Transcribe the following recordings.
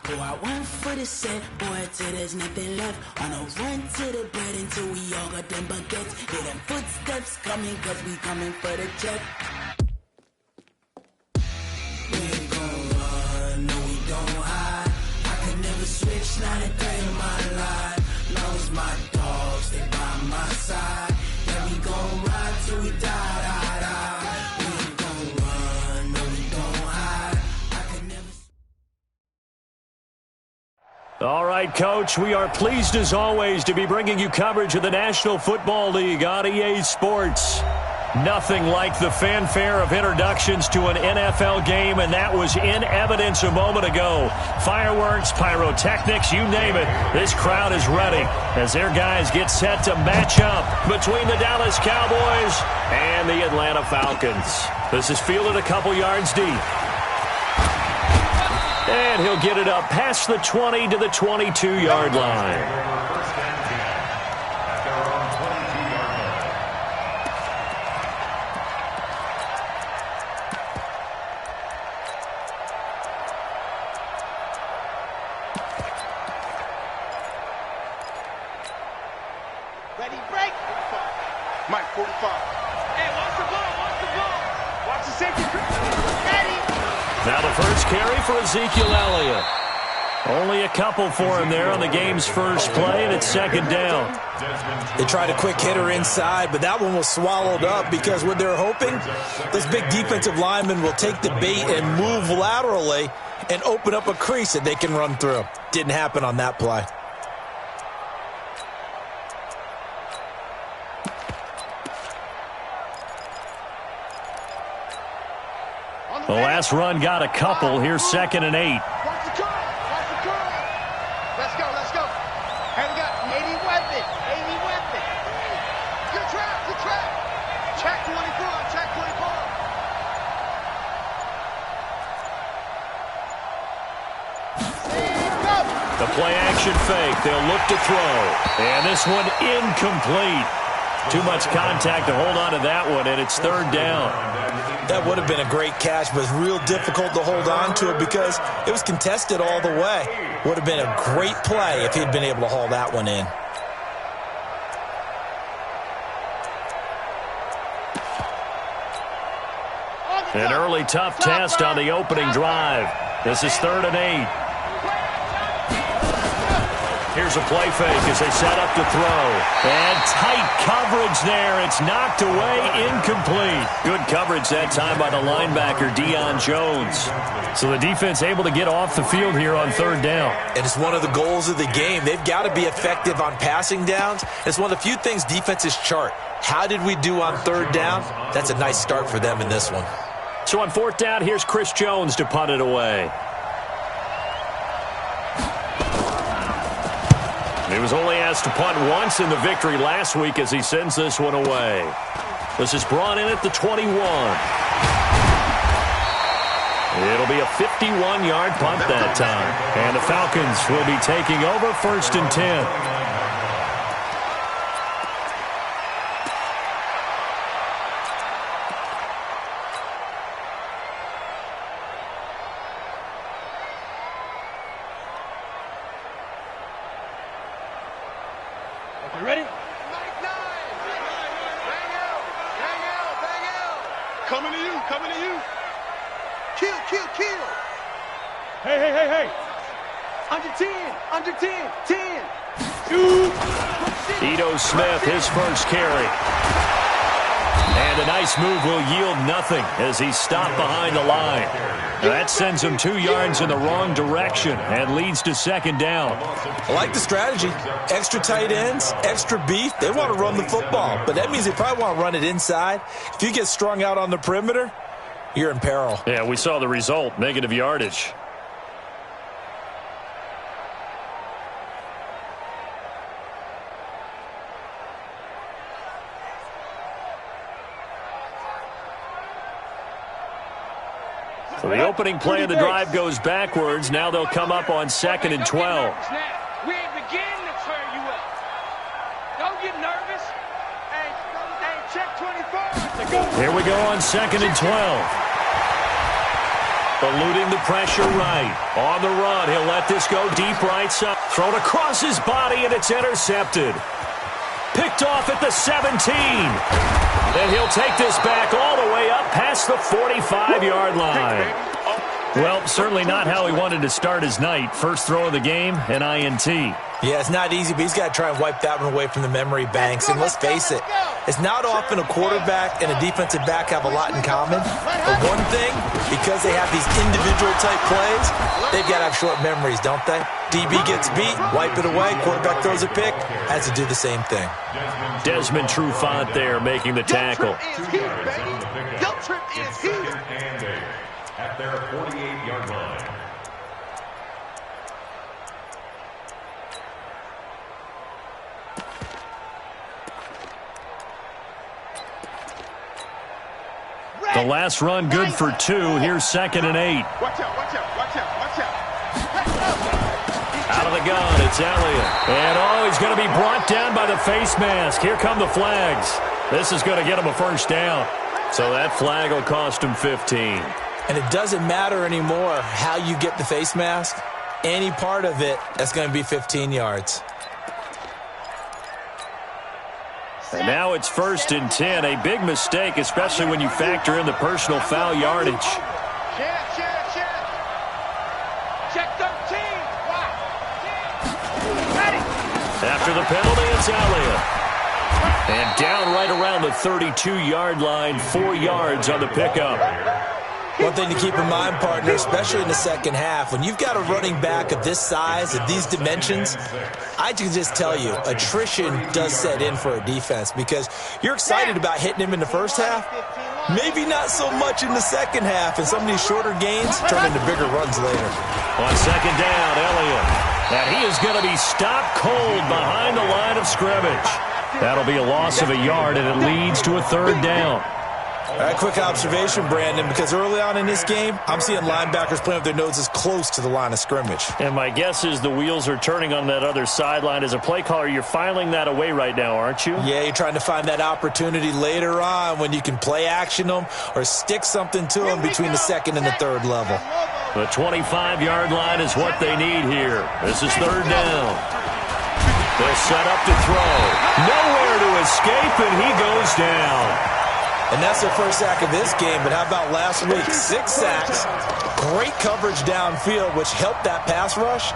Go out one for the set, boy, till there's nothing left. On a run to the bread until we all got them baguettes. Hear them footsteps coming, cause we coming for the check. We ain't gon' run, no we don't hide. I could never switch, not a day in my life. Long as my dogs, they by my side. Yeah, we gon' ride till we die, die, die. We ain't gon' run, no we don't hide. I could never. All right, Coach, we are pleased as always to be bringing you coverage of the National Football League on EA Sports. Nothing like the fanfare of introductions to an NFL game, and that was in evidence a moment ago. Fireworks, pyrotechnics, you name it. This crowd is ready as their guys get set to match up between the Dallas Cowboys and the Atlanta Falcons. This is fielded a couple yards deep. And he'll get it up past the 20 to the 22-yard line. Ready, break. Mike, 45. Hey, watch the ball, watch the ball. Watch the safety. Ready. Now the first carry for Ezekiel Elliott. Only a couple for him there on the game's first play, and it's second down. They tried a quick hitter inside, but that one was swallowed up because what they're hoping, this big defensive lineman will take the bait and move laterally and open up a crease that they can run through. Didn't happen on that play. The last run got a couple. Here's 2nd and 8. Watch the curl, watch the curl. Let's go, let's go. And we got 80 weapon, 80 weapon. Good trap, good trap. Check 24, check 24. The play action fake. They'll look to throw. And this one incomplete. Too much contact to hold on to that one, and it's 3rd down. That would have been a great catch, but it's real difficult to hold on to it because it was contested all the way. Would have been a great play if he'd been able to haul that one in. An early tough test on the opening drive. This is 3rd and 8. Here's a play fake as they set up to throw. And tight coverage there. It's knocked away, incomplete. Good coverage that time by the linebacker, Deion Jones. So the defense able to get off the field here on 3rd down. And it's one of the goals of the game. They've got to be effective on passing downs. It's one of the few things defenses chart. How did we do on 3rd down? That's a nice start for them in this one. So on 4th down, here's Chris Jones to punt it away. He was only asked to punt once in the victory last week as he sends this one away. This is brought in at the 21. It'll be a 51-yard punt that time. And the Falcons will be taking over 1st and 10. You ready? Mike 9. Bang out. Bang out. Bang out. Coming to you. Coming to you. Kill, kill, kill. Hey, hey, hey, hey. Under 10. Under 10. 10. Shoot. Ito Smith, his first carry. And a nice move will yield nothing as he's stopped behind the line. That sends him 2 yards in the wrong direction and leads to 2nd down. I like the strategy. Extra tight ends, extra beef. They want to run the football, but that means they probably want to run it inside. If you get strung out on the perimeter, you're in peril. Yeah, we saw the result, negative yardage. So the opening play of the drive goes backwards. Now they'll come up on 2nd and 12. We ain't beginning to tear you up. Don't get nervous. Hey, check 24. Here we go on 2nd and 12. Eluding the pressure right. On the run, he'll let this go deep right side. Thrown across his body, and it's intercepted. Picked off at the 17. And he'll take this back all the way up past the 45-yard line. Well, certainly not how he wanted to start his night. First throw of the game, an INT. Yeah, it's not easy, but he's got to try and wipe that one away from the memory banks. And let's face it, it's not often a quarterback and a defensive back have a lot in common. But one thing, because they have these individual-type plays, they've got to have short memories, don't they? DB gets beat, wipe it away, quarterback throws a pick, has to do the same thing. Desmond Trufant there making the tackle. Trip is here. At their 48-yard line. The last run good for 2. Here's 2nd and 8. Watch out, watch out, watch out, watch out. Out of the gun, it's Elliott. And he's going to be brought down by the face mask. Here come the flags. This is going to get him a first down. So that flag will cost him 15. And it doesn't matter anymore how you get the face mask. Any part of it, that's going to be 15 yards. And now it's 1st and 10. A big mistake, especially when you factor in the personal foul yardage. Check 13. Wow. After the penalty, it's Elliott. And down right around the 32-yard line, 4 yards on the pickup. One thing to keep in mind, partner, especially in the second half, when you've got a running back of this size, of these dimensions, I can just tell you, attrition does set in for a defense because you're excited about hitting him in the first half, maybe not so much in the second half, and some of these shorter gains turn into bigger runs later. On 2nd down, Elliott. And he is going to be stopped cold behind the line of scrimmage. That'll be a loss of a yard, and it leads to a 3rd down. All right, quick observation, Brandon, because early on in this game, I'm seeing linebackers playing with their noses close to the line of scrimmage. And my guess is the wheels are turning on that other sideline. As a play caller, you're filing that away right now, aren't you? Yeah, you're trying to find that opportunity later on when you can play action them or stick something to them between the 2nd and the 3rd level. The 25-yard line is what they need here. This is 3rd down. They'll set up to throw. Nowhere to escape, and he goes down. And that's their first sack of this game, but how about last week? 6 sacks, great coverage downfield, which helped that pass rush.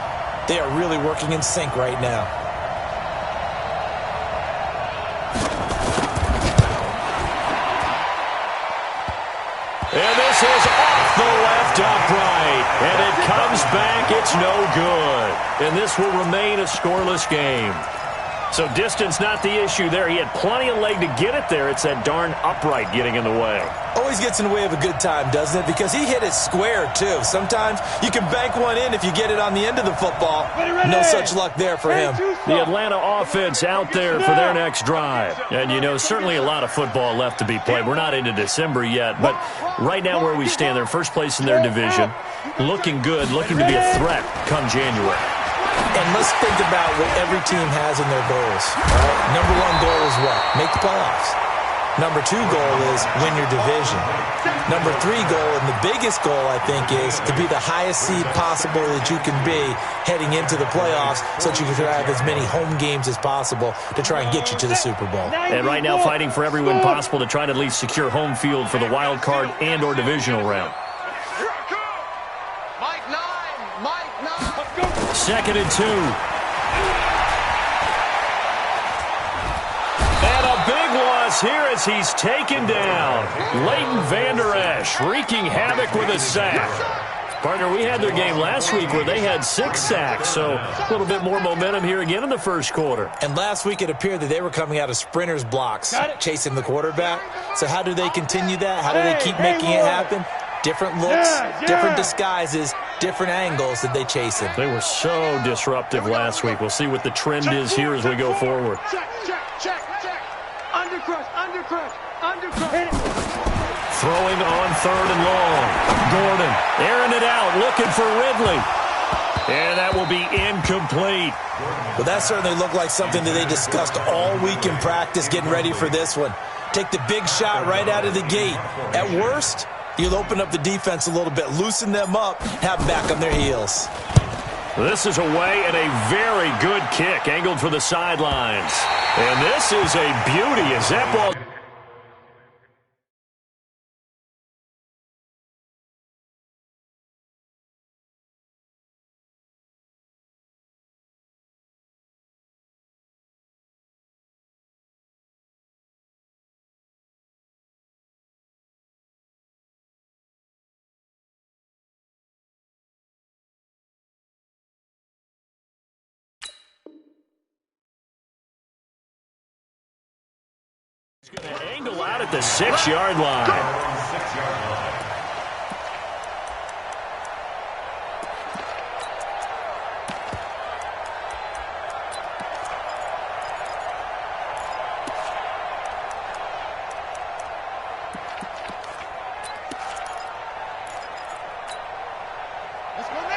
They are really working in sync right now. And this is off the left upright. And it comes back. It's no good. And this will remain a scoreless game. So distance not the issue there. He had plenty of leg to get it there. It's that darn upright getting in the way. Always gets in the way of a good time, doesn't it? Because he hit it square, too. Sometimes you can bank one in if you get it on the end of the football. No such luck there for him. The Atlanta offense out there for their next drive. And, you know, certainly a lot of football left to be played. We're not into December yet, but right now where we stand, they're first place in their division. Looking good, looking to be a threat come January. And let's think about what every team has in their goals. Right? Number 1 goal is what? Make the playoffs. Number 2 goal is win your division. Number 3 goal, and the biggest goal, I think, is to be the highest seed possible that you can be heading into the playoffs so that you can have as many home games as possible to try and get you to the Super Bowl. And right now fighting for every win possible to try to at least secure home field for the wild card and or divisional round. 2nd and 2. And a big loss here as he's taken down. Leighton Vander Esch wreaking havoc with a sack. Partner, we had their game last week where they had 6 sacks, so a little bit more momentum here again in the first quarter. And last week it appeared that they were coming out of sprinters blocks, chasing the quarterback. So how do they continue that? How do they keep making it happen? Different looks, different disguises, different angles that they chase him. They were so disruptive last week. We'll see what the trend is here as we go forward. Check. Undercrush. Throwing on 3rd and long. Gordon airing it out, looking for Ridley. And that will be incomplete. Well, that certainly looked like something that they discussed all week in practice getting ready for this one. Take the big shot right out of the gate. At worst, You'll open up the defense a little bit, loosen them up, have them back on their heels. This is away and a very good kick, angled for the sidelines. And this is a beauty as that ball... Going to angle out at the 6-yard line.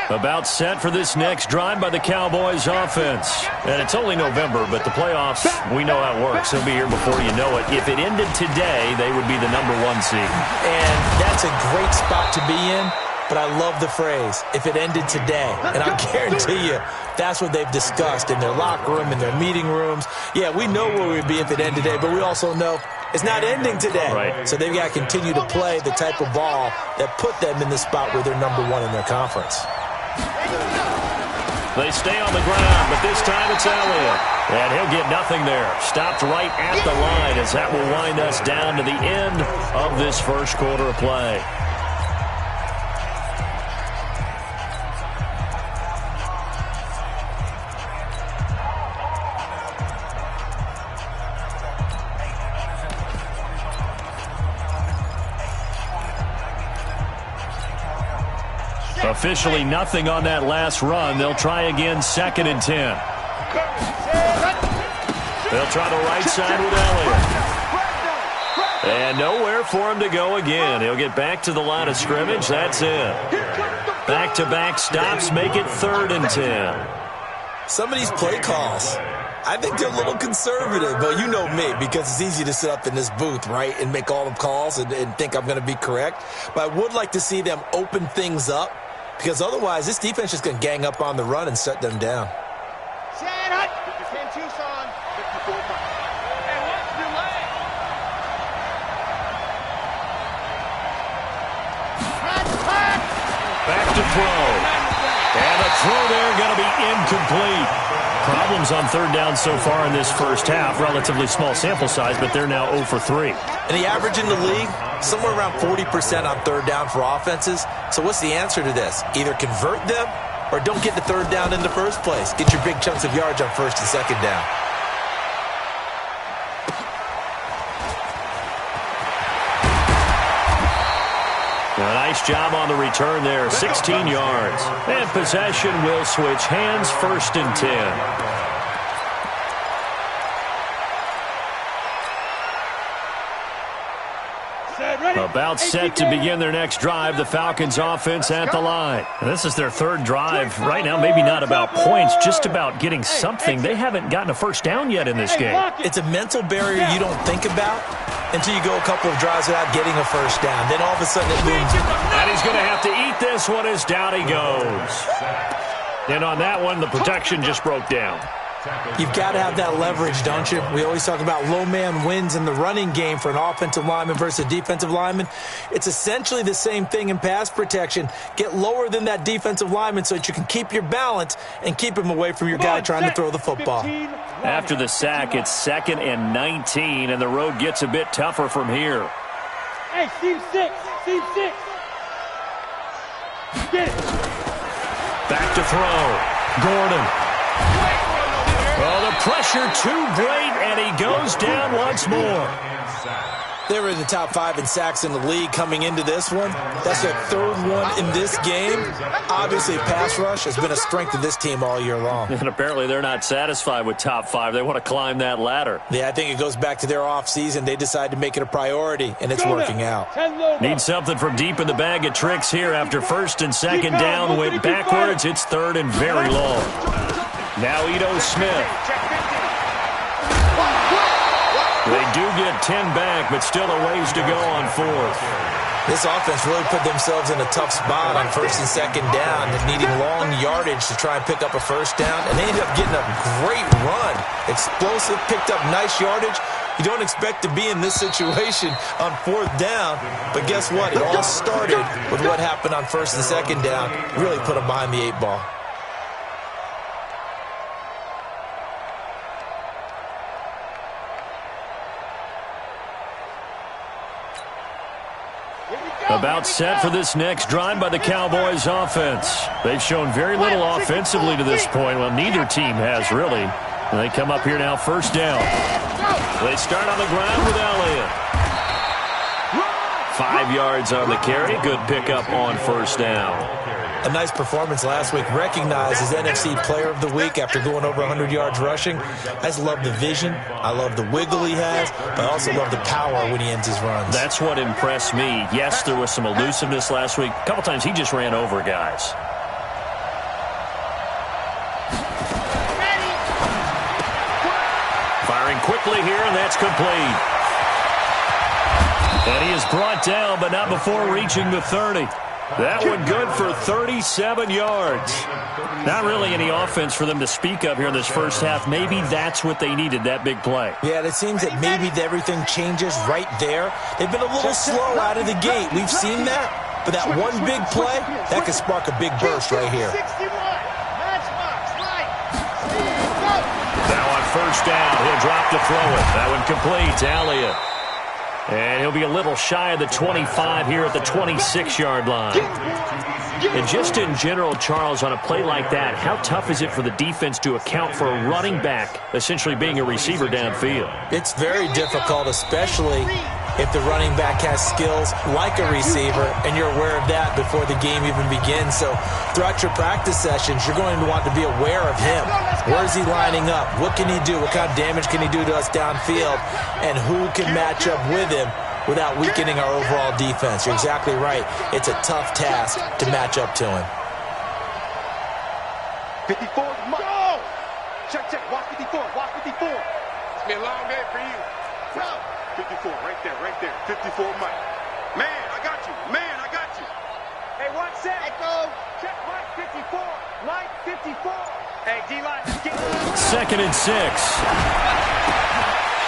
About set for this next drive by the Cowboys offense. And it's only November, but the playoffs, we know how it works. They'll be here before you know it. If it ended today, they would be the #1 seed. And that's a great spot to be in, but I love the phrase, if it ended today. And I guarantee you, that's what they've discussed in their locker room, in their meeting rooms. Yeah, we know where we'd be if it ended today, but we also know it's not ending today. Right. So they've got to continue to play the type of ball that put them in the spot where they're #1 in their conference. They stay on the ground, but this time it's Elliott. And he'll get nothing there. Stopped right at the line as that will wind us down to the end of this first quarter of play. Officially nothing on that last run. They'll try again, 2nd and 10. They'll try the right side with Elliott. And nowhere for him to go again. He'll get back to the line of scrimmage. That's it. Back-to-back stops make it 3rd and 10. Some of these play calls, I think they're a little conservative, but you know me, because it's easy to sit up in this booth, right, and make all the calls and think I'm going to be correct. But I would like to see them open things up, because otherwise this defense is going to gang up on the run and shut them down. Back to throw. And the throw there going to be incomplete. Problems on 3rd down so far in this first half. Relatively small sample size, but they're now 0 for 3. And the average in the league, somewhere around 40% on 3rd down for offenses. So what's the answer to this? Either convert them or don't get the 3rd down in the first place. Get your big chunks of yards on 1st and 2nd down. A nice job on the return there, 16 yards. And possession will switch hands, 1st and 10. About set to begin their next drive, the Falcons offense at the line. And this is their 3rd drive. Right now, maybe not about points, just about getting something. They haven't gotten a first down yet in this game. It's a mental barrier you don't think about until you go a couple of drives without getting a first down. Then all of a sudden it looms. And he's going to have to eat this one as down he goes. And on that one, the protection just broke down. You've got to have that leverage, don't you? We always talk about low man wins in the running game for an offensive lineman versus a defensive lineman. It's essentially the same thing in pass protection. Get lower than that defensive lineman so that you can keep your balance and keep him away from your guy trying to throw the football. After the sack, it's 2nd and 19, and the road gets a bit tougher from here. Hey, Steve 6. Get it. Back to throw. Gordon. Well, the pressure too great, and he goes down once more. They were in the top 5 in sacks in the league coming into this one. That's their 3rd one in this game. Obviously, pass rush has been a strength of this team all year long. And apparently they're not satisfied with top 5. They want to climb that ladder. Yeah, I think it goes back to their offseason. They decided to make it a priority, and it's working out. Need something from deep in the bag of tricks here after 1st and 2nd down. Went backwards. It's 3rd and very long. Now Ito Smith. They do get 10 back, but still a ways to go on 4th. This offense really put themselves in a tough spot on first and second down, needing long yardage to try and pick up a first down, and they ended up getting a great run. Explosive, picked up nice yardage. You don't expect to be in this situation on fourth down, but guess what? It all started with what happened on first and second down. Really put them behind the 8 ball. About set for this next drive by the Cowboys offense. They've shown very little offensively to this point. Well, neither team has really. And they come up here now, first down. They start on the ground with Elliott. 5 yards on the carry. Good pickup on first down. A nice performance last week. Recognized as NFC Player of the Week after going over 100 yards rushing. I just love the vision. I love the wiggle he has, but I also love the power when he ends his runs. That's what impressed me. Yes, there was some elusiveness last week. A couple times he just ran over guys. Firing quickly here, and that's complete. And he is brought down, but not before reaching the 30. That one good for 37 yards. Not really any offense for them to speak of here in this first half. Maybe that's what they needed, that big play. Yeah, it seems that maybe everything changes right there. They've been a little slow out of the gate. We've seen that. But that one big play, that could spark a big burst right here. Now on first down, he'll drop to throw it. That one complete to Elliott. And he'll be a little shy of the 25 here at the 26-yard line. And just in general, Charles, on a play like that, how tough is it for the defense to account for a running back essentially being a receiver downfield? It's very difficult, especially if the running back has skills like a receiver, and you're aware of that before the game even begins. So throughout your practice sessions, you're going to want to be aware of him. Where is he lining up? What can he do? What kind of damage can he do to us downfield? And who can match up with him without weakening our overall defense? You're exactly right. It's a tough task to match up to him. 54, go! Check, watch 54, watch 54. It's been a long day for you. 54, right there, 54, Mike. Man, I got you. Hey, watch that. Echo. Check Mike 54. Mike 54. Hey, D-line. Second and 6.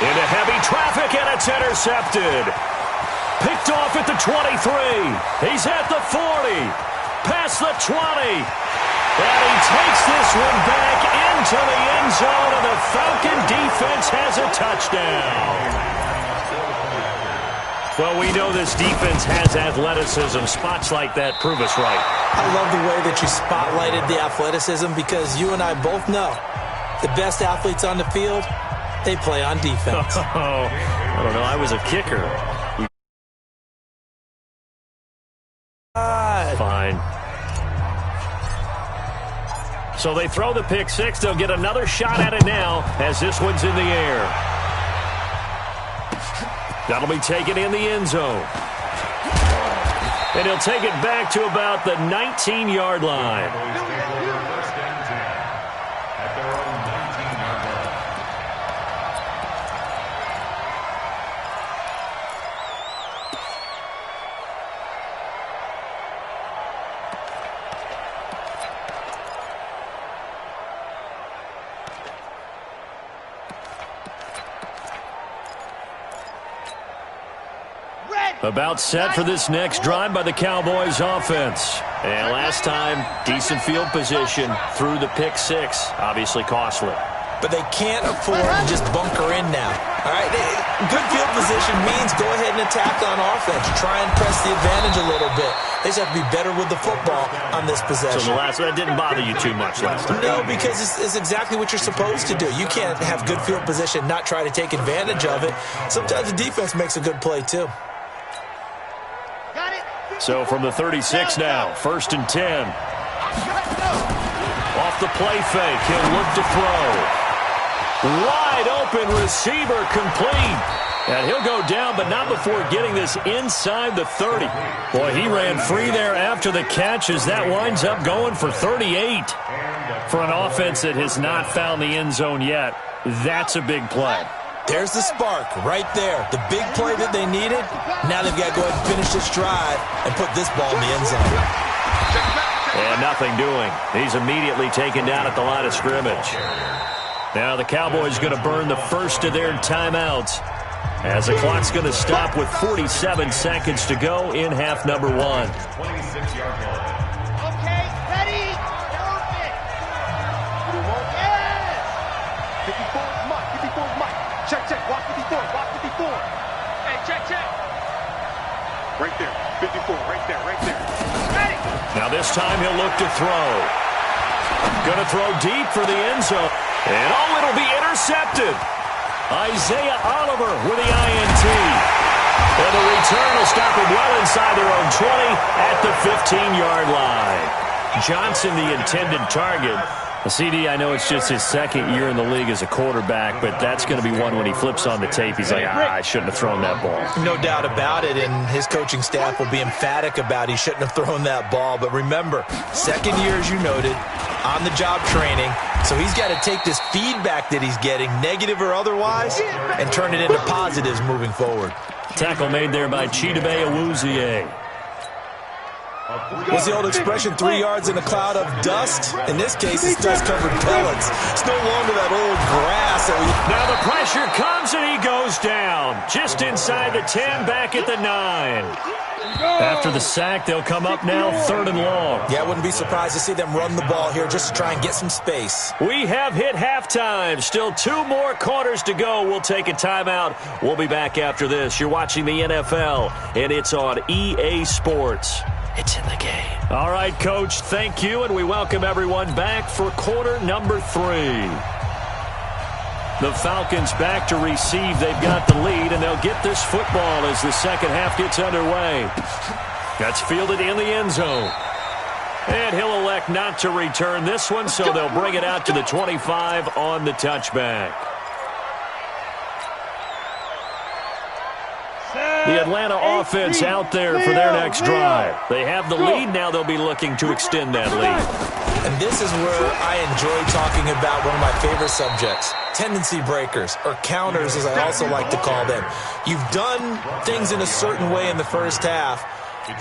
Into heavy traffic, and it's intercepted. Picked off at the 23. He's at the 40. Past the 20. And he takes this one back into the end zone, and the Falcon defense has a touchdown. Well, we know this defense has athleticism. Spots like that prove us right. I love the way that you spotlighted the athleticism, because you and I both know the best athletes on the field, they play on defense. Oh, I don't know. I was a kicker. Fine. So they throw the pick six. They'll get another shot at it now as this one's in the air. That'll be taken in the end zone. And he'll take it back to about the 19-yard line. First and 10 at their own 19-yard line. About set for this next drive by the Cowboys offense. And last time, decent field position through the pick six. Obviously costly. But they can't afford to just bunker in now. All right, good field position means go ahead and attack on offense. Try and press the advantage a little bit. They just have to be better with the football on this possession. So that didn't bother you too much last time? No, because it's exactly what you're supposed to do. You can't have good field position, not try to take advantage of it. Sometimes the defense makes a good play too. So from the 36 now, first and 10. Off the play fake, he'll look to throw. Wide open receiver complete. And he'll go down, but not before getting this inside the 30. Boy, he ran free there after the catch as that winds up going for 38. For an offense that has not found the end zone yet, that's a big play. There's the spark right there. The big play that they needed. Now they've got to go ahead and finish this drive and put this ball in the end zone. And nothing doing. He's immediately taken down at the line of scrimmage. Now the Cowboys going to burn the first of their timeouts as the clock's going to stop with 47 seconds to go in half number 1. 26-yard line. Okay, ready, perfect. Yes. 54, Mike, 54, Mike. Check, watch 54, watch 54. Hey, check. Right there, 54, right there. Ready. Now this time he'll look to throw. Going to throw deep for the end zone. And it'll be intercepted. Isaiah Oliver with the INT. And the return will stop him well inside their own 20 at the 15-yard line. Johnson, the intended target. CD, I know it's just his second year in the league as a quarterback, but that's going to be one when he flips on the tape. He's like, I shouldn't have thrown that ball. No doubt about it, and his coaching staff will be emphatic about he shouldn't have thrown that ball. But remember, second year, as you noted, on-the-job training, so he's got to take this feedback that he's getting, negative or otherwise, and turn it into positives moving forward. Tackle made there by Chidobe Awuzie. What's the old expression, 3 yards in a cloud of dust? In this case, it's dust-covered pellets. It's no longer that old grass. Now the pressure comes, and he goes down. Just inside the 10, back at the 9. After the sack, they'll come up now, 3rd and long. Yeah, I wouldn't be surprised to see them run the ball here just to try and get some space. We have hit halftime. Still 2 more quarters to go. We'll take a timeout. We'll be back after this. You're watching the NFL, and it's on EA Sports. It's in the game. All right, Coach, thank you, and we welcome everyone back for quarter number 3. The Falcons back to receive. They've got the lead, and they'll get this football as the second half gets underway. That's fielded in the end zone. And he'll elect not to return this one, so they'll bring it out to the 25 on the touchback. The Atlanta offense out there for their next drive. They have the lead. Now they'll be looking to extend that lead. And this is where I enjoy talking about one of my favorite subjects, tendency breakers, or counters as I also like to call them. You've done things in a certain way in the first half,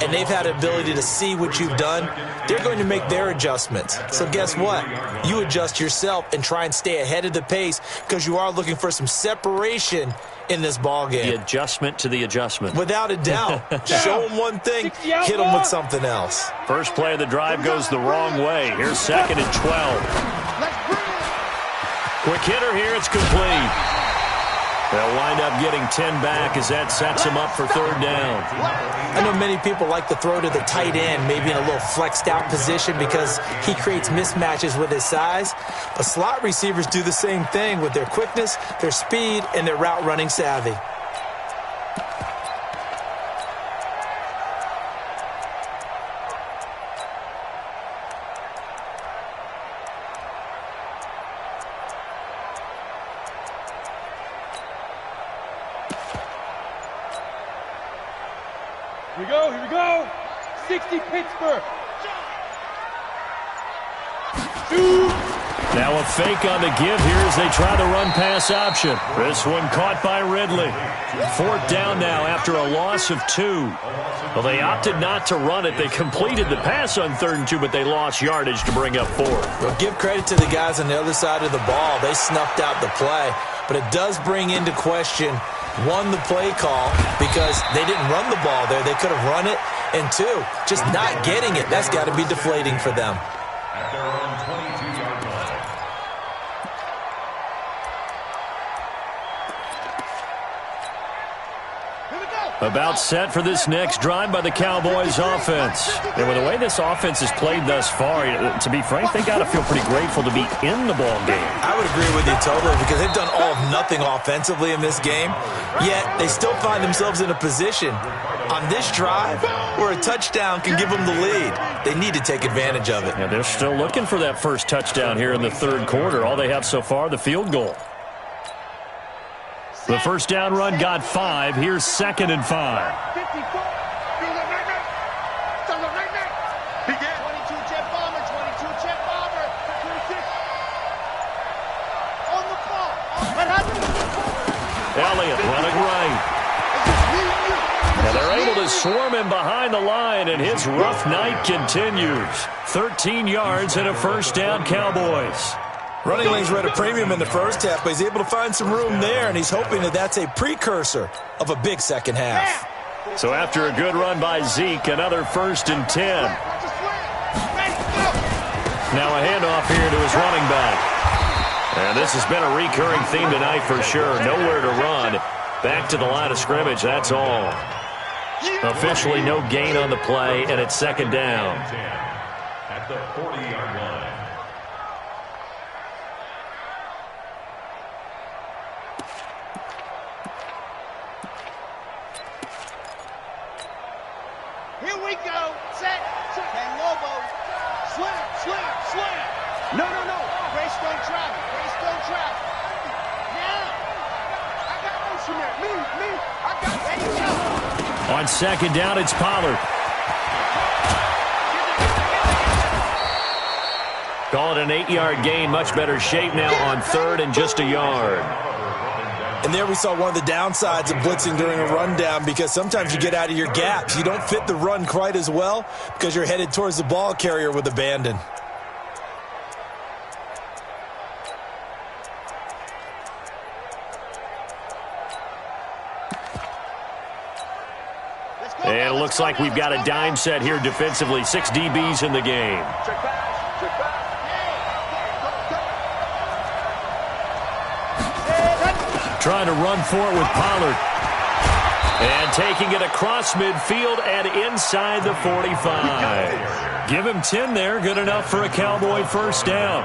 and they've had the ability to see what you've done. They're going to make their adjustments. So guess what? You adjust yourself and try and stay ahead of the pace because you are looking for some separation in this ball game. The adjustment to the adjustment. Without a doubt. Show them one thing, hit them with something else. First play of the drive goes the wrong way. Here's 2nd and 12. Quick hitter here. It's complete. They'll wind up getting 10 back as that sets him up for 3rd down. I know many people like to throw to the tight end, maybe in a little flexed out position because he creates mismatches with his size. But slot receivers do the same thing with their quickness, their speed, and their route running savvy. Here we go. 60 Pittsburgh. Now a fake on the give here as they try the run-pass option. This one caught by Ridley. 4th down now after a loss of 2. Well, they opted not to run it. They completed the pass on 3rd and 2, but they lost yardage to bring up 4. Well, give credit to the guys on the other side of the ball. They snuffed out the play. But it does bring into question, 1, the play call, because they didn't run the ball there. They could have run it. And 2, just not getting it. That's got to be deflating for them. At their own 22-yard line. About set for this next drive by the Cowboys offense. And with the way this offense has played thus far, to be frank, they got to feel pretty grateful to be in the ball game. I would agree with you totally because they've done all of nothing offensively in this game, yet they still find themselves in a position on this drive where a touchdown can give them the lead. They need to take advantage of it. Yeah, they're still looking for that first touchdown here in the 3rd quarter. All they have so far, the field goal. The first down run got 5. Here's 2nd and 5. 22 jet bomber, 22 jet bomber, 26. On the ball. What happened? Elliott running right. And they're able to swarm him behind the line, and his rough night continues. 13 yards and a first down, Cowboys. Running lanes were at a premium in the first half, but he's able to find some room there, and he's hoping that that's a precursor of a big second half. So after a good run by Zeke, another 1st and 10. Now a handoff here to his running back. And this has been a recurring theme tonight for sure. Nowhere to run. Back to the line of scrimmage, that's all. Officially no gain on the play, and it's 2nd down. At the 40-yard line. Here we go. Set. And Lobo. Slam. No. Grace don't travel. Now. I got motion there. Me. I got ready to go. On 2nd down, it's Pollard. Call it an 8-yard gain. Much better shape now on 3rd and just a yard. And there we saw one of the downsides of blitzing during a rundown, because sometimes you get out of your gaps. You don't fit the run quite as well because you're headed towards the ball carrier with abandon. And it looks like we've got a dime set here defensively. 6 DBs in the game. Trying to run for it with Pollard. And taking it across midfield and inside the 45. Give him 10 there. Good enough for a Cowboy first down.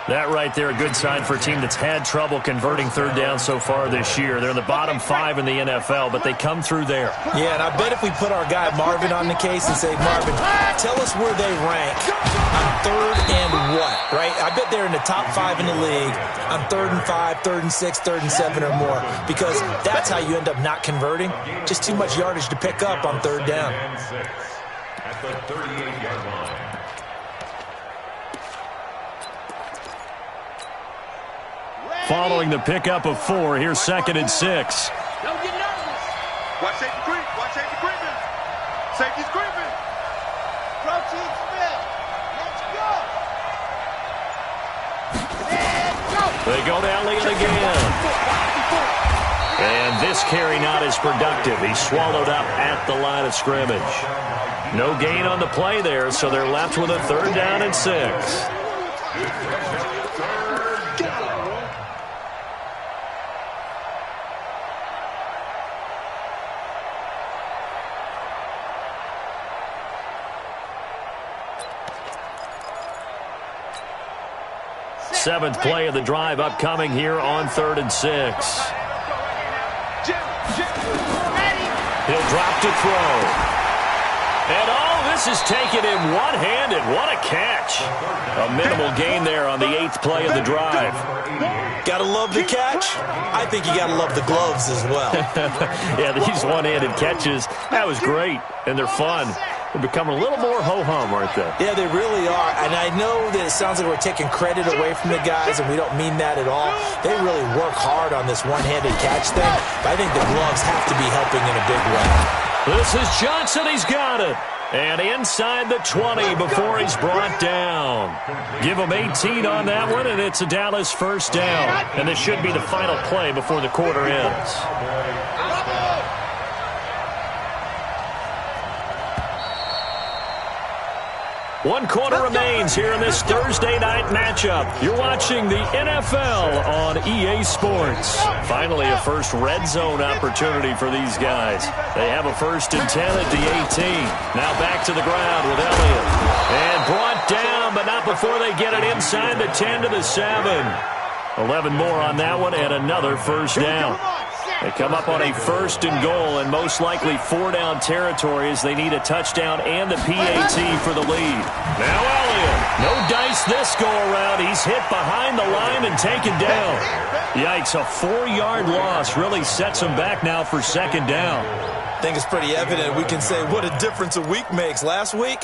That right there, a good sign for a team that's had trouble converting 3rd down so far this year. They're in the bottom 5 in the NFL, but they come through there. Yeah, and I bet if we put our guy Marvin on the case and say, Marvin, tell us where they rank on 3rd and what, right? I bet they're in the top 5 in the league on 3rd and 5, 3rd and 6, 3rd and 7 or more, because that's how you end up not converting. Just too much yardage to pick up on 3rd down. At the 38-yard line. Following the pickup of 4, here's 2nd and 6. Don't get nervous. Watch safety creep. Creeping. Safety's creeping. Protein spill. Let's go. They go to Elliott again. And this carry not as productive. He's swallowed up at the line of scrimmage. No gain on the play there, so they're left with a 3rd down and 6. Seventh play of the drive upcoming here on 3rd and 6. He'll drop to throw. And this is taken in one-handed. What a catch. A minimal gain there on the 8th play of the drive. Gotta love the catch. I think you gotta love the gloves as well. Yeah, these one-handed catches, that was great. And they're fun. They're becoming a little more ho-hum, aren't they? Yeah, they really are. And I know that it sounds like we're taking credit away from the guys, and we don't mean that at all. They really work hard on this one-handed catch thing. But I think the gloves have to be helping in a big way. This is Johnson. He's got it. And inside the 20 before he's brought down. Give him 18 on that one, and it's a Dallas first down. And this should be the final play before the quarter ends. 1 quarter remains here in this Thursday night matchup. You're watching the NFL on EA Sports. Finally, a first red zone opportunity for these guys. They have a 1st and 10 at the 18. Now back to the ground with Elliott. And brought down, but not before they get it inside the 10 to the 7. 11 more on that one, and another first down. They come up on a 1st and goal, and most likely 4-down territory as they need a touchdown and the PAT for the lead. Now Elliott. No dice this go-around. He's hit behind the line and taken down. Yikes, a 4-yard loss really sets him back now for 2nd down. I think it's pretty evident. We can say what a difference a week makes. Last week,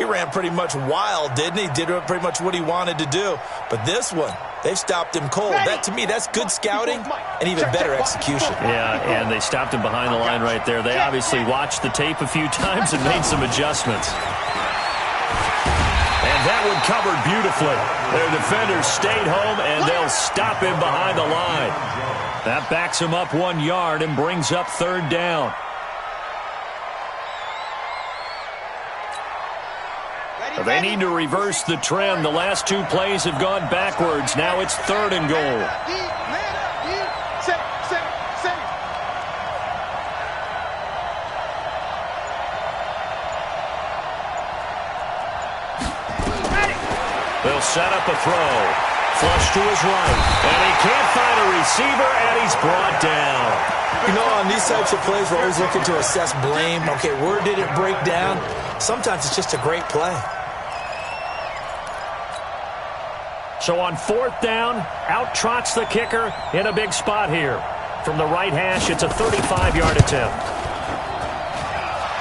he ran pretty much wild, didn't he? Did pretty much what he wanted to do. But this one, they've stopped him cold. That, to me, that's good scouting and even better execution. Yeah, and they stopped him behind the line right there. They obviously watched the tape a few times and made some adjustments. And that one covered beautifully. Their defenders stayed home, and they'll stop him behind the line. That backs him up 1 yard and brings up third down. They need to reverse the trend. The last two plays have gone backwards. Now it's third and goal. They'll set up a throw. Flush to his right. And he can't find a receiver, and he's brought down. You know, on these types of plays, we're always looking to assess blame. Okay, where did it break down? Sometimes it's just a great play. So on fourth down, out trots the kicker in a big spot here. From the right hash, it's a 35-yard attempt.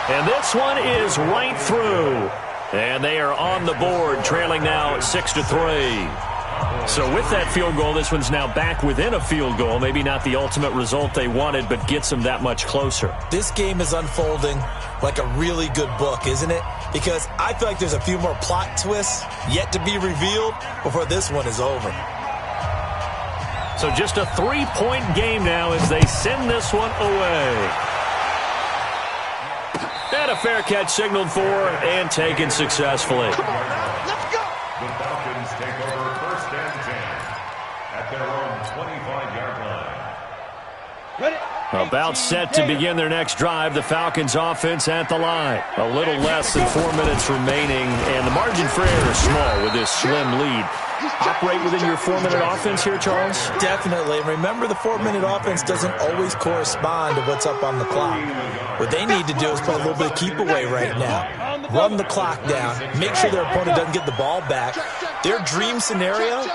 And this one is right through. And they are on the board, trailing now 6-3. So with that field goal, this one's now back within a field goal. Maybe not the ultimate result they wanted, but gets them that much closer. This game is unfolding like a really good book, isn't it? Because I feel like there's a few more plot twists yet to be revealed before this one is over. So just a 3-point game now as they send this one away. And a fair catch signaled for and taken successfully. Come on now, let's go. The Falcons take over first and 10 at their own 25-yard line. Ready? About set to begin their next drive. The Falcons offense at the line. A little less than 4 minutes remaining, and the margin for error is small with this slim lead. Operate within your 4-minute offense here, Charles? Definitely. Remember, the 4-minute offense doesn't always correspond to what's up on the clock. What they need to do is play a little bit of keep away right now. Run the clock down. Make sure their opponent doesn't get the ball back. Their dream scenario,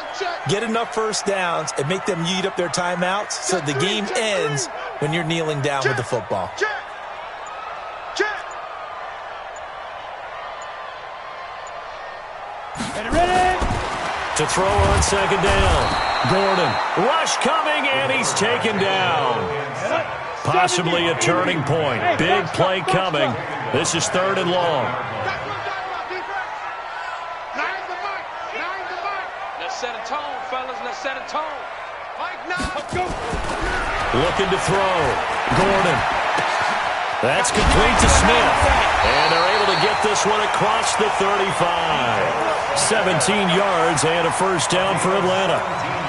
get enough first downs and make them eat up their timeouts so the game ends when you're kneeling down with the football. To throw on second down. Gordon. Rush coming, and he's taken down. Possibly a turning point. Big play coming. This is third and long. Let's set a tone, fellas. Let's set a tone. Looking to throw. Gordon. That's complete to Smith. And they're able to get this one across the 35. 17 yards and a first down for Atlanta.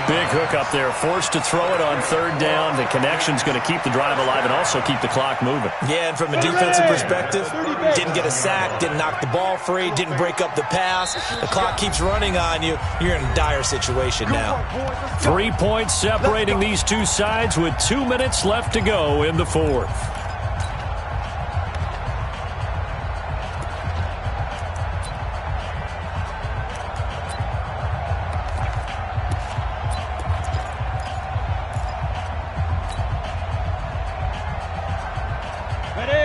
Big hook up there. Forced to throw it on third down. The connection's going to keep the drive alive and also keep the clock moving. Yeah, and from a defensive perspective, didn't get a sack, didn't knock the ball free, didn't break up the pass. The clock keeps running on you. You're in a dire situation now. 3 points separating these two sides with 2 minutes left to go in the fourth.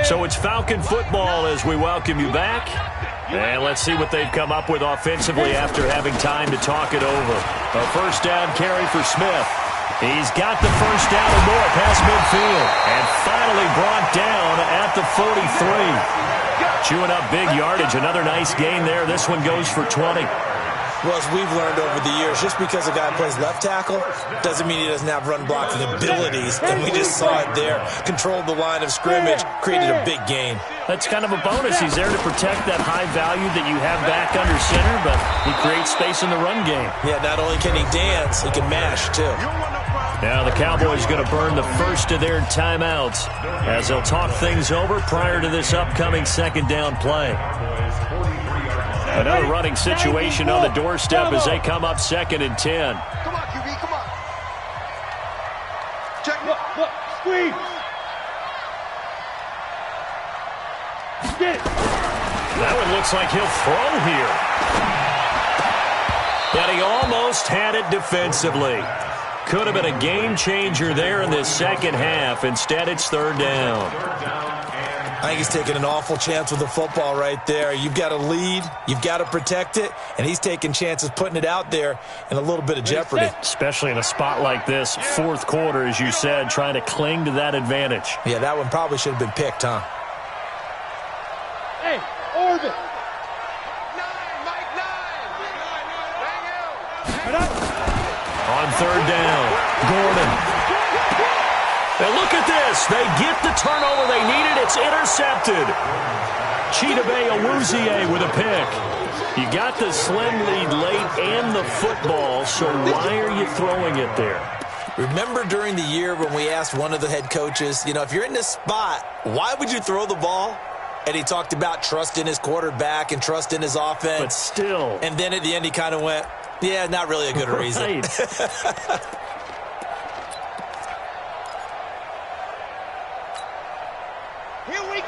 So it's Falcon football as we welcome you back. And let's see what they've come up with offensively after having time to talk it over. A first down carry for Smith. He's got the first down and more past midfield. And finally brought down at the 43. Chewing up big yardage. Another nice gain there. This one goes for 20. Well, as we've learned over the years, just because a guy plays left tackle doesn't mean he doesn't have run blocking abilities. And we just saw it there. Controlled the line of scrimmage, created a big gain. That's kind of a bonus. He's there to protect that high value that you have back under center, but he creates space in the run game. Yeah, not only can he dance, he can mash, too. Now the Cowboys going to burn the first of their timeouts as they'll talk things over prior to this upcoming second down play. Another running situation on the doorstep as they come up second and 10. Come on, QB, come on. Check, look, squeeze. Get it. That one looks like he'll throw here. But he almost had it defensively. Could have been a game changer there in this second half. Instead, it's third down. I think he's taking an awful chance with the football right there. You've got to lead, you've got to protect it, and he's taking chances putting it out there in a little bit of jeopardy. Especially in a spot like this, fourth quarter, as you said, trying to cling to that advantage. Yeah, that one probably should have been picked, huh? Hey, orbit. On third down, Gordon. And look at this. They get the turnover they needed. It's intercepted. Chidobe Awuzie with a pick. You got the slim lead late and the football, so why are you throwing it there? Remember during the year when we asked one of the head coaches, you know, if you're in this spot, why would you throw the ball? And he talked about trust in his quarterback and trust in his offense. But still. And then at the end he kind of went, yeah, not really a good reason.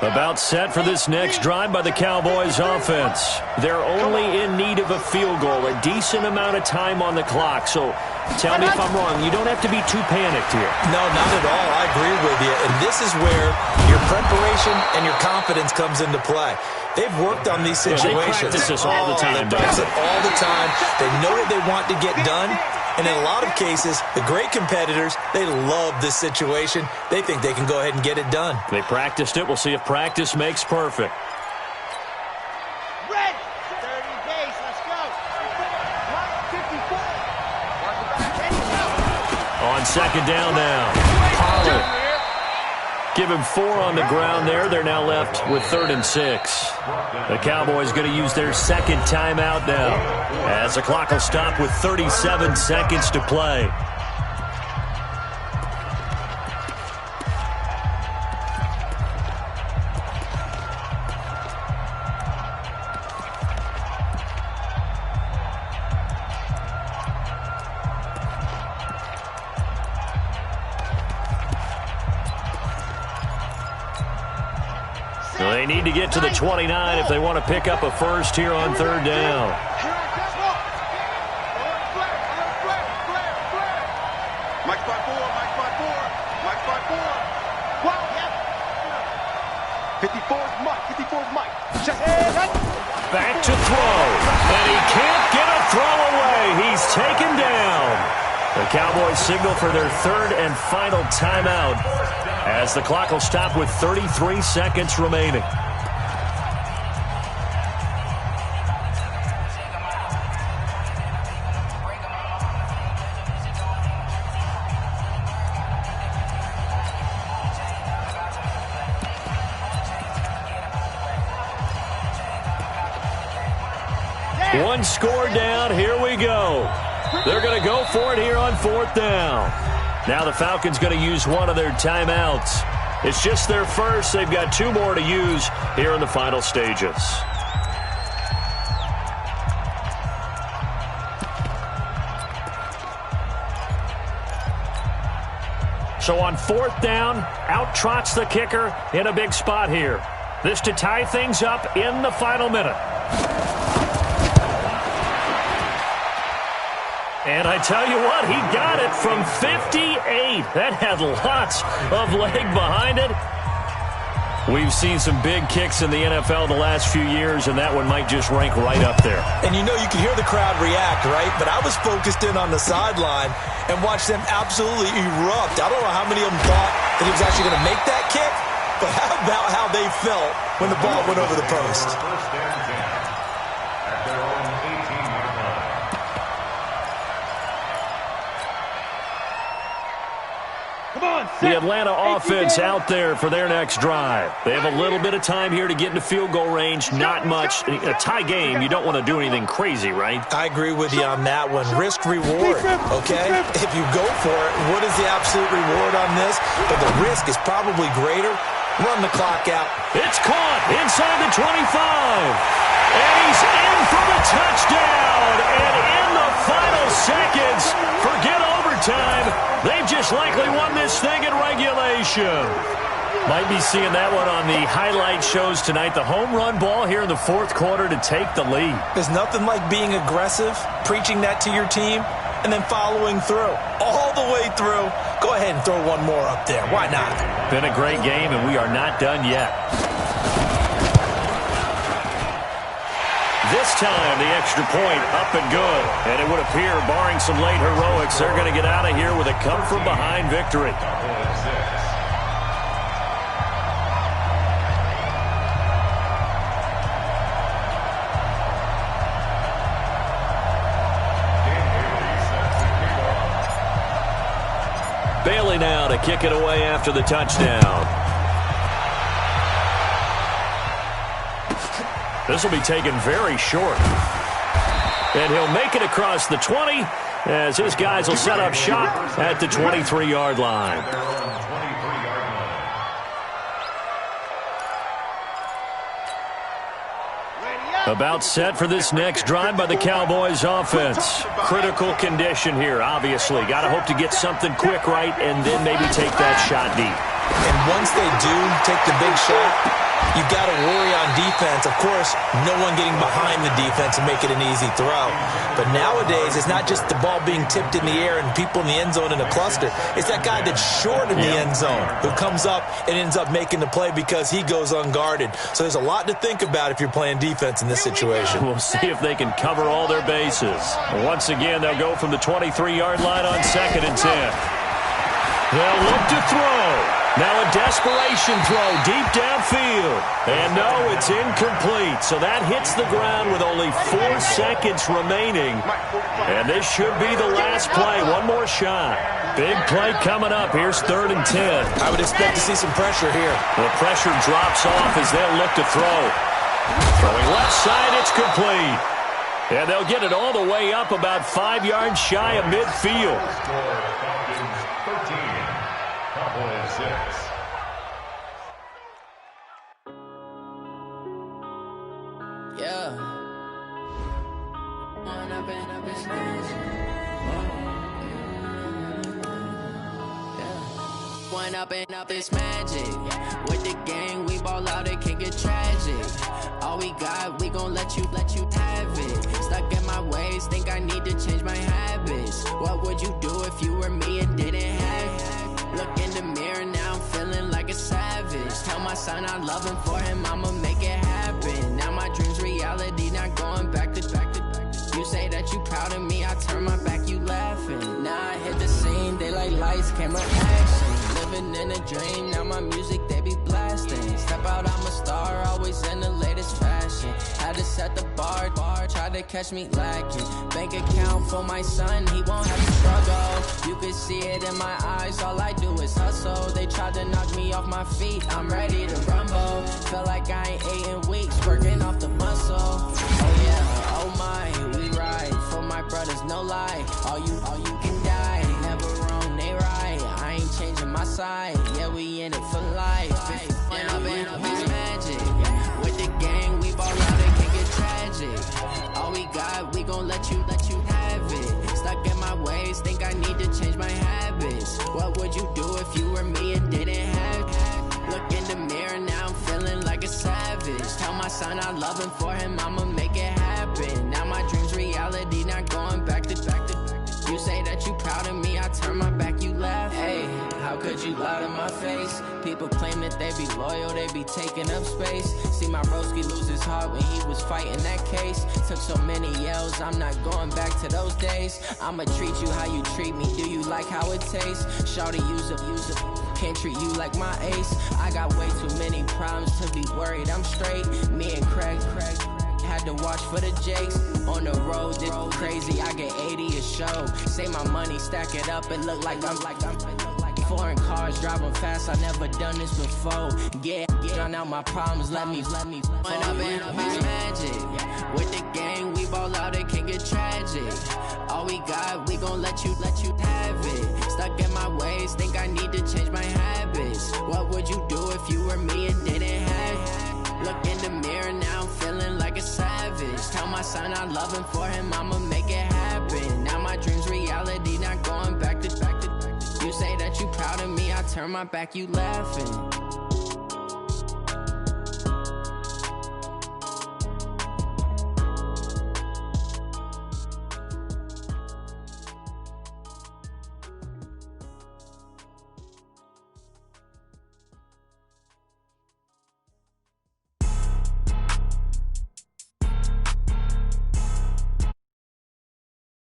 About set for this next drive by the Cowboys offense. They're only in need of a field goal, a decent amount of time on the clock. So tell me if I'm wrong. You don't have to be too panicked here. No, not at all. I agree with you. And this is where your preparation and your confidence comes into play. They've worked on these situations. They practice this all the time. They practice it all the time. They know what they want to get done. And in a lot of cases, the great competitors, they love this situation. They think they can go ahead and get it done. They practiced it. We'll see if practice makes perfect. Red. 30 days. Let's go. 54. On second down now. Pollard. Give him 4 on the ground there. They're now left with 3rd and 6. The Cowboys going to use their second timeout now, as the clock will stop with 37 seconds to play. They need to get to the 29 if they want to pick up a first here on third down. Mike spot 4, Mike spot 4, Mike spot 4. 54's Mike, 54's Mike. Back to throw, and he can't get a throw away. He's taken down. The Cowboys signal for their 3rd and final timeout, as the clock will stop with 33 seconds remaining. One score down. Here we go. They're going to go for it here on 4th down. Now the Falcons going to use one of their timeouts. It's just their first. They've got 2 more to use here in the final stages. So on 4th down, out trots the kicker in a big spot here. This to tie things up in the final minute. And I tell you what, he got it from 58. That had lots of leg behind it. We've seen some big kicks in the NFL the last few years, and that one might just rank right up there. And you know, you can hear the crowd react, right? But I was focused in on the sideline and watched them absolutely erupt. I don't know how many of them thought that he was actually going to make that kick, but how about how they felt when the ball went over the post? The Atlanta offense out there for their next drive. They have a little bit of time here to get into field goal range. Not much. In a tie game, you don't want to do anything crazy, right? I agree with you on that one. Risk reward, okay? If you go for it, what is the absolute reward on this? But the risk is probably greater. Run the clock out. It's caught inside the 25. And he's in for the touchdown. And in the final seconds, forget overtime. They've just likely won this thing in regulation. Might be seeing that one on the highlight shows tonight. The home run ball here in the 4th quarter to take the lead. There's nothing like being aggressive, preaching that to your team, and then following through. All the way through. Go ahead and throw one more up there. Why not? Been a great game, and we are not done yet. time, the extra point up and good. And it would appear, barring some late heroics, they're going to get out of here with a come-from-behind victory. Bailey now to kick it away after the touchdown. This will be taken very short. And he'll make it across the 20 as his guys will set up shop at the 23-yard line. About set for this next drive by the Cowboys offense. Critical condition here, obviously. Got to hope to get something quick right and then maybe take that shot deep. And once they do take the big shot, you've got to worry on defense. Of course, no one getting behind the defense and make it an easy throw. But nowadays, it's not just the ball being tipped in the air and people in the end zone in a cluster. It's that guy that's short in the end zone who comes up and ends up making the play because he goes unguarded. So there's a lot to think about if you're playing defense in this situation. We'll see if they can cover all their bases. Once again, they'll go from the 23-yard line on 2nd and 10. They'll look to throw. Now a desperation throw deep downfield. And no, it's incomplete. So that hits the ground with only 4 seconds remaining. And this should be the last play. One more shot. Big play coming up. Here's 3rd and 10. I would expect to see some pressure here. The pressure drops off as they'll look to throw. Throwing left side, it's complete. And they'll get it all the way up about 5 yards shy of midfield. Yeah. One up and up is magic. With the gang, we ball out, it can get tragic. All we got, we gon' let you have it. Stuck in my ways, think I need to change my habits. What would you do if you were me and didn't have it? Look in the mirror, now I'm feeling like a savage. Tell my son I love him, for him I'ma make it happen. Now my dream's reality, not going back to back. You say that you proud of me, I turn my back, you laughing. Now I hit the scene, they like lights, camera, action. Living in a dream, now my music, they be blasting. Step out, I'm a star, always in the latest fashion. Had to set the bar, try to catch me lacking. Bank account for my son, he won't have to struggle. You can see it in my eyes, all I do is hustle. They tried to knock me off my feet, I'm ready to rumble. Feel like I ain't ate in weeks, working off the muscle. Oh yeah, oh my, we ride for my brothers, no lie. All you can die, never wrong, they right. I ain't changing my side, yeah, we in it for life. And I've been magic. With the gang, we ball out, it can get tragic. All we got, we gon' let you have it. Stuck in my ways, think I need to change my habits. What would you do if you were me and didn't have it? Look in the mirror, now I'm feeling like a savage. Tell my son I love him, for him I'ma make it happen. Now my dream's reality, not going back to back. You say that you proud of me, I turn my back, you laugh. Hey, how could you lie to my face? People claim that they be loyal, they be taking up space. See my broski lose his heart when he was fighting that case. Took so many yells, I'm not going back to those days. I'ma treat you how you treat me, do you like how it tastes? Shawty, use up, can't treat you like my ace. I got way too many problems to be worried, I'm straight. Me and Craig had to watch for the Jakes. On the road, this crazy, I get 80 a show. Say my money, stack it up, it look like I'm foreign cars, driving fast, I never done this before. Yeah, drown out my problems, let me When I've been magic. With the gang, we ball out, it can get tragic. All we got, we gon' let you have it. Stuck in my ways, think I need to change my habits. What would you do if you were me and didn't have it? Look in the mirror, now I'm feeling like a savage. Tell my son I love him, for him I'ma make it happen. Now my dream's reality, not going back to back. You say that you proud of me, I turn my back, you laughing.